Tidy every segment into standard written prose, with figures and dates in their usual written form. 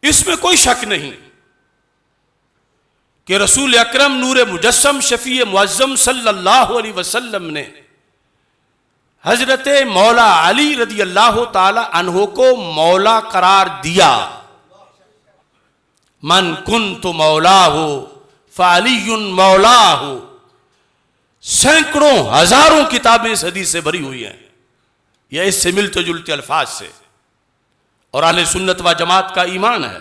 इसमें कोई शक नहीं कि रसूल अकरम नूर मुजस्सम शफी मुअज्जम सल्लल्लाहु अलैहि वसल्लम ने हजरत मौला अली रदी अल्लाह ताला अन्हो को मौला करार दिया। मन कुन्तु मौला हो फ़अलियुन मौला हो। सैकड़ों हजारों किताबें इस हदीस से भरी हुई हैं, यह इससे मिलते जुलते अल्फाज से, और अहले सुन्नत व जमात का ईमान है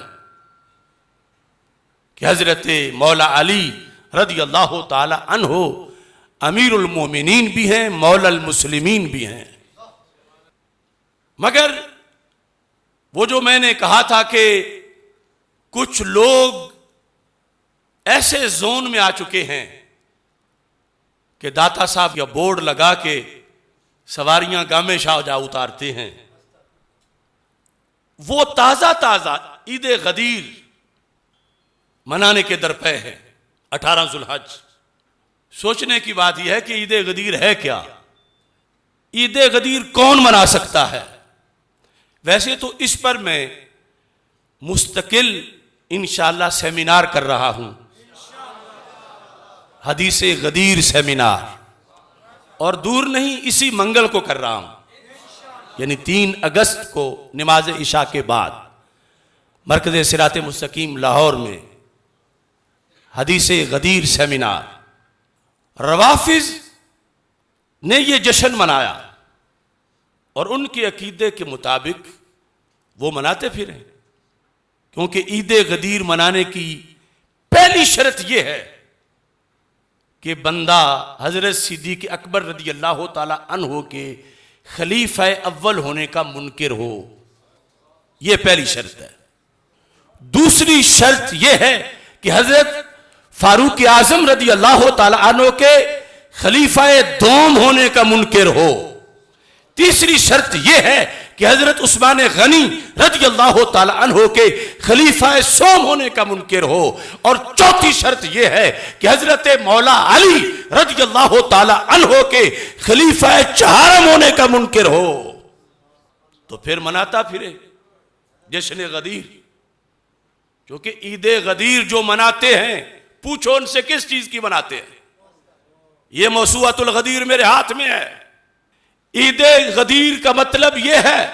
कि हजरत मौला अली रदी अल्लाह ताला अन्हो अमीरुल मोमिनीन भी हैं, मौलल मुस्लिमीन भी हैं। मगर वो जो मैंने कहा था कि कुछ लोग ऐसे जोन में आ चुके हैं कि दाता साहब या बोर्ड लगा के सवारियां गामे शाह जा उतारते हैं, वो ताजा ताजा ईद गदीर मनाने के दरपे है 18 जुल्हज। सोचने की बात यह है कि ईद गदीर है क्या, ईद गदीर कौन मना सकता है। वैसे तो इस पर मैं मुस्तकिल इंशाअल्लाह सेमिनार कर रहा हूं, हदीस गदीर सेमिनार, और दूर नहीं इसी मंगल को कर रहा हूं, यानी 3 अगस्त को नमाज इशा के बाद मरकज़ सिरात मुस्तकीम लाहौर में हदीस गदीर सेमिनार। रवाफिज ने यह जश्न मनाया और उनके अकीदे के मुताबिक वो मनाते फिरे, क्योंकि ईद गदीर मनाने की पहली शर्त यह है कि बंदा हजरत सिद्दीक़ अकबर रदी अल्लाह ताला अन्हो के खलीफा अव्वल होने का मुनकिर हो, यह पहली शर्त है। दूसरी शर्त यह है कि हजरत फारूक आजम रदी अल्लाह ताला अन्हो के खलीफा दोम होने का मुनकिर हो। तीसरी शर्त यह है कि हजरत उस्मान गनी रदी अल्लाह ताला अन्हो के खलीफा सोम होने का मुनकिर हो। और चौथी शर्त यह है कि हजरत मौला अली रदी अल्लाह ताला अन्हो के खलीफा चहारम होने का मुनकिर हो। तो फिर मनाता फिरे जश्न गदीर, क्योंकि ईद गदीर जो मनाते हैं, पूछो उनसे किस चीज की मनाते हैं। यह मौसूअतुल गदीर मेरे हाथ में है। ईद गदीर का मतलब यह है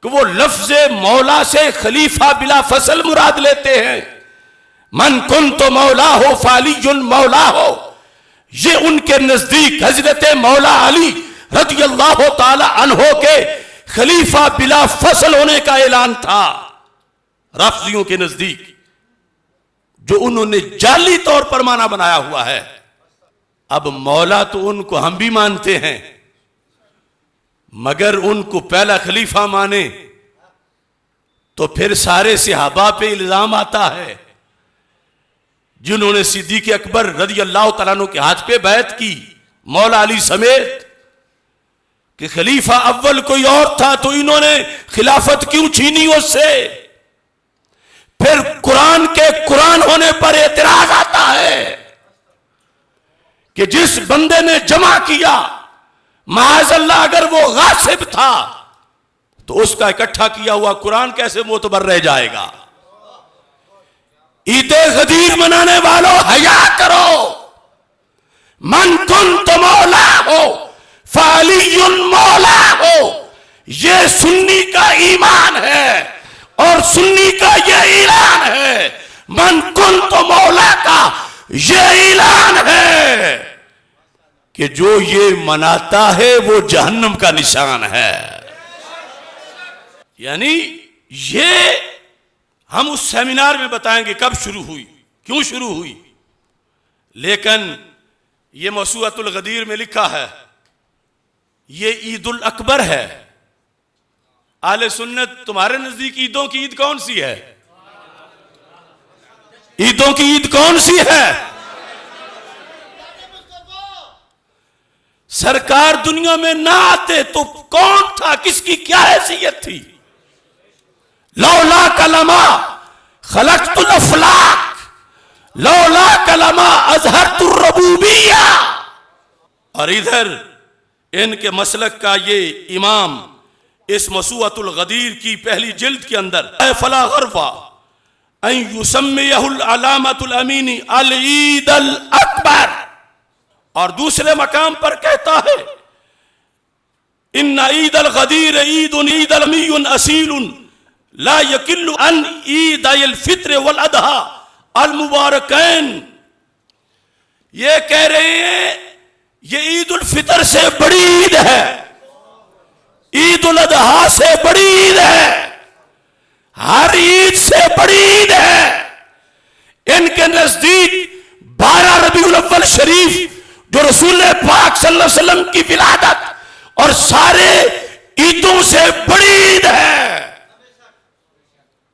कि वो लफ्ज मौला से खलीफा बिला फसल मुराद लेते हैं। मन कुन्तु मौला हो फ़अलियुन मौला हो, ये उनके नजदीक हजरत मौला अली रज़ी अल्लाह ताला अन्हो के खलीफा बिला फसल होने का ऐलान था। राफिजियों के नजदीक जो उन्होंने जाली तौर पर माना बनाया हुआ है। अब मौला तो उनको हम भी मानते हैं, मगर उनको पहला खलीफा माने तो फिर सारे सहाबा पे इल्जाम आता है जिन्होंने सिद्दीक़ अकबर रज़ी अल्लाह तआला अन्हु के हाथ पे बैत की, मौला अली समेत, कि खलीफा अव्वल कोई और था तो इन्होंने खिलाफत क्यों छीनी उससे। फिर कुरान के कुरान होने पर एतराज आता है कि जिस बंदे ने जमा किया, माअज़ल्लाह अगर वो गासिब था तो उसका इकट्ठा किया हुआ कुरान कैसे मोतबर रह जाएगा। ईद गदीर मनाने वालों हया करो। मन कुन्तु मौला हो फ़अलियुन मौला हो, यह सुन्नी का ईमान है और सुन्नी का यह ऐलान है। मन कुन्तु मौला का यह ऐलान है कि जो ये मनाता है वो जहन्नम का निशान है। यानी ये हम उस सेमिनार में बताएंगे कब शुरू हुई, क्यों शुरू हुई, लेकिन ये मौसूअतुल गदीर में लिखा है ये ईदुल अकबर है। आले सुन्नत तुम्हारे नजदीक ईदों की ईद कौन सी है? ईदों की ईद कौन सी है? सरकार दुनिया में ना आते तो कौन था, किसकी क्या हैसियत थी? लौला कलमा खलक़तुल अफ़लाक लौला कलमा अज़हरतुर रबूबिय्या। और इधर इनके मसलक का ये इमाम इस मसूअतुल गदीर की पहली जिल्द के अंदर फला गरवा युसम्मियहुल अलामतुल अमीनी अल ईद अल अकबर। और दूसरे मकाम पर कहता है इन्ना ईद अल गदीर ईदुन ईद अल अमीयुन असीलुन ला यकिल्लु अन ईद अल फित्र वल अदहा अल मुबारकैन। ये कह रहे हैं ये ईद उल फितर से बड़ी ईद है, ईद उल अदहा से बड़ी ईद है, हर ईद से बड़ी ईद है। इनके नजदीक 12 रबीउल अव्वल शरीफ जो रसूल पाक सल्लल्लाहु अलैहि वसल्लम की विलादत और सारे ईदों से बड़ी ईद है।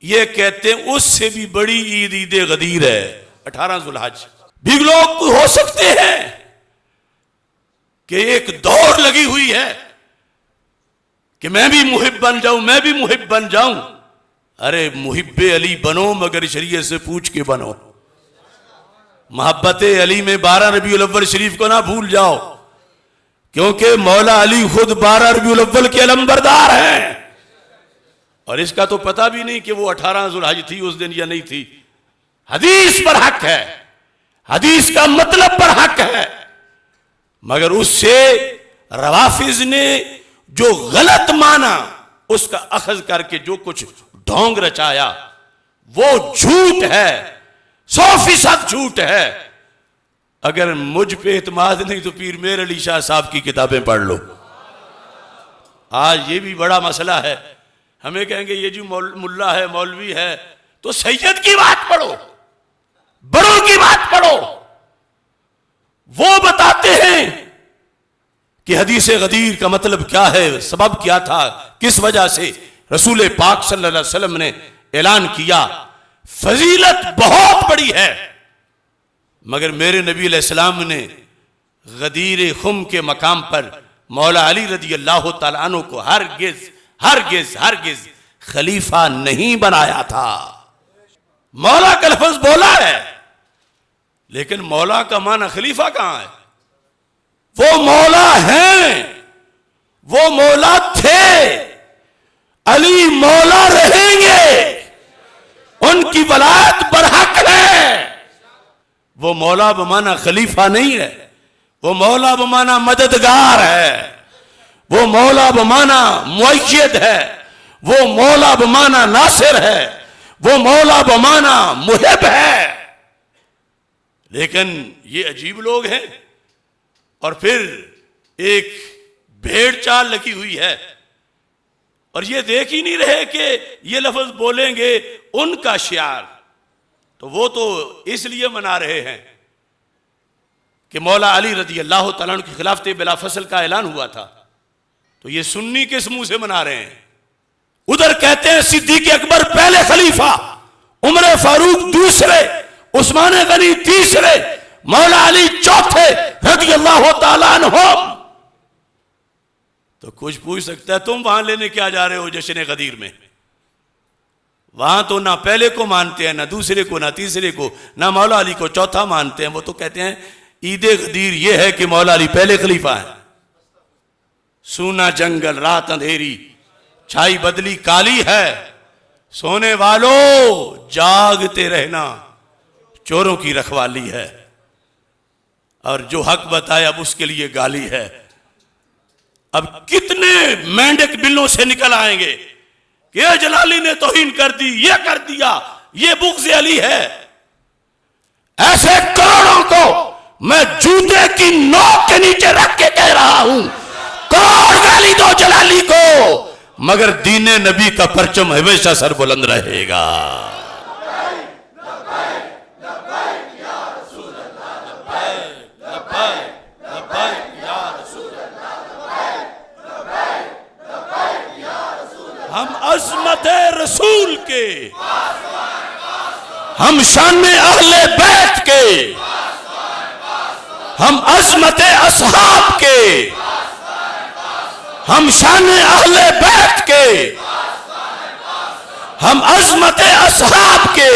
ये कहते हैं उससे भी बड़ी ईद ईद गदीर है 18 जुल्हज। भी लोग हो सकते हैं कि एक दौड़ लगी हुई है कि मैं भी मुहिब बन जाऊं, मैं भी मुहिब बन जाऊं। अरे मुहिब्बे अली बनो मगर शरीयत से पूछ के बनो। मोहब्बत अली में 12 रबीउल अव्वल शरीफ को ना भूल जाओ, क्योंकि मौला अली खुद 12 रबीउल अव्वल के अलंबरदार हैं। और इसका तो पता भी नहीं कि वो 18 जुल्हज थी उस दिन या नहीं थी। हदीस पर हक है, हदीस का मतलब पर हक है, मगर उससे रवाफिज ने जो गलत माना उसका अखज करके जो कुछ ढोंग रचाया वो झूठ है, 100% झूठ है। अगर मुझ पे एतमाद नहीं तो पीर मेर अली शाह साहब की किताबें पढ़ लो। आज ये भी बड़ा मसला है, हमें कहेंगे ये जो मुल्ला है मौलवी है तो सैयद की बात पढ़ो, बड़ों की बात पढ़ो। वो बताते हैं कि हदीस गदीर का मतलब क्या है, सबब क्या था, किस वजह से रसूल पाक सल्लल्लाहु अलैहि वसल्लम ने ऐलान किया। फजीलत बहुत बड़ी है, मगर मेरे नबी अलैहिस्सलाम ने गदीर खुम के मकाम पर मौला अली रज़ी अल्लाह तआला अन्हु को हरगिज़ हरगिज़ हरगिज़ खलीफा नहीं बनाया था। मौला का लफ्ज़ बोला है, लेकिन मौला का माना खलीफा कहां है? वो मौला हैं, वो मौला थे, अली मौला रहेंगे, उनकी वलायत बरहक है। वो मौला बमाना खलीफा नहीं है, वो मौला बमाना मददगार है, वो मौला बमाना मुअय्यद है, वो मौला बमाना नासिर है, वो मौला बमाना मुहिब है। लेकिन ये अजीब लोग हैं। और फिर एक भेड़ चाल लगी हुई है और ये देख ही नहीं रहे कि ये लफ्ज बोलेंगे उनका शियार, तो वो तो इसलिए मना रहे हैं कि मौला अली रज़ी अल्लाह तआला अन्हु की खिलाफत बिला फसल का ऐलान हुआ था, तो ये सुन्नी किस मुंह से मना रहे हैं? उधर कहते हैं सिद्दीक अकबर पहले खलीफा, उमर फारूक दूसरे, उस्मान गनी तीसरे, मौला अली चौथे रज़ी अल्लाह तआला अन्हु। तो कुछ पूछ सकता है तुम वहां लेने क्या जा रहे हो जश्न गदीर में? वहां तो ना पहले को मानते हैं, ना दूसरे को, ना तीसरे को, ना मौला अली को चौथा मानते हैं। वो तो कहते हैं ईद गदीर ये है कि मौला अली पहले खलीफा है। सूना जंगल रात अंधेरी छाई बदली काली है, सोने वालों जागते रहना चोरों की रखवाली है। और जो हक बताया अब उसके लिए गाली है। अब कितने मेंढक बिलों से निकल आएंगे कि ये जलाली ने तौहीन कर दी, ये कर दिया, ये बुग़्ज़ अली है। ऐसे करोड़ों को मैं जूते की नोक के नीचे रख के कह रहा हूं, करोड़ गाली दो जलाली को, मगर दीने नबी का परचम हमेशा सर बुलंद रहेगा। हम अज़मत रसूल के, हम शान अहले बैत के, हम अज़मत असहाब के, हम शान अहले बैत के, हम अज़मत असहाब के,